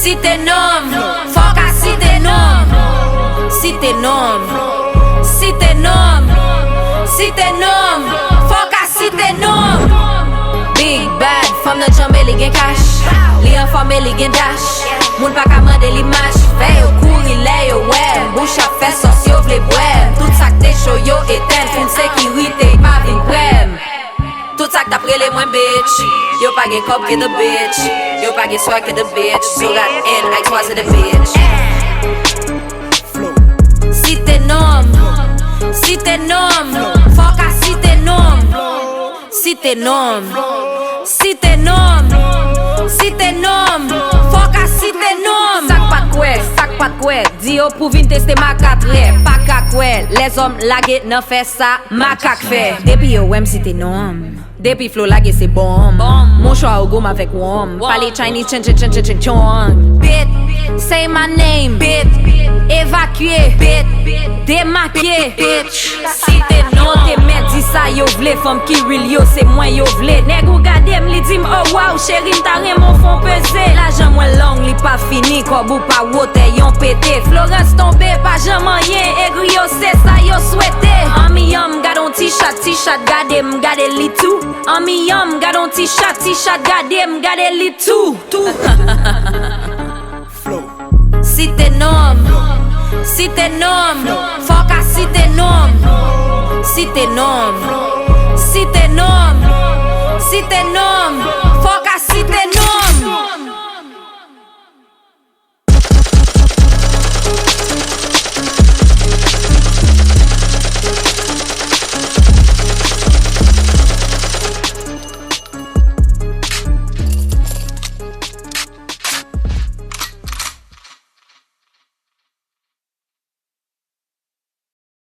Si t'es nom, faut qu'à si t'es nom. Si t'es nom, si t'es nom, si t'es nom, faut qu'à si t'es nom. Big bad, femme de jambe li gen cash, li en femme li gen dash. Moun pa ka mande li match, fè yo kouri lè yo wè. Bouche a fè sos yo vle bwè. Tout sak te show yo eten, fin sécurité pa vin prem. Tout sak ta prele mwen bitch. Yo pa gen kop ke the bitch. Yo pa gen swag ke the bitch. So got N, I twas the bitch. Si t'es nom, si t'es nom, faut qu'à si t'es nom. Si t'es nom, si t'es nom, si t'es nom, faut qu'à si t'es nom. Sak pat kwe, di yo pou vin teste makatre. Pa ka kwe, les hommes lage nan fè sa, makak fè. Depi yo wem si t'es nom. Depi flow lage se bom. Mon choix au go ma vek wom. Pale Chinese chen chong. Bit, say my name. Bit, évacué. Bit, démaqué. Bitch, si t'es non t'es met di sa yo vle. Femme ki real yo c'est moi yo vle. Nèg ou gade m li dim oh wow chéri m'ta remon fon pesé. L'argent moins long li pas fini kob ou pas wote yon pété. Florence tombe pas jamais rien. Aigri yo c'est ça yo souhaité. Ami yum got on t-shirt gade m gade li tout. Ami yum got on t-shirt gade m gade li tout. Si t'es nom, si t'es nom, faut qu'à si t'es nom. Si t'es nom, si t'es nom, si t'es nom, faut qu'à si t'es nom.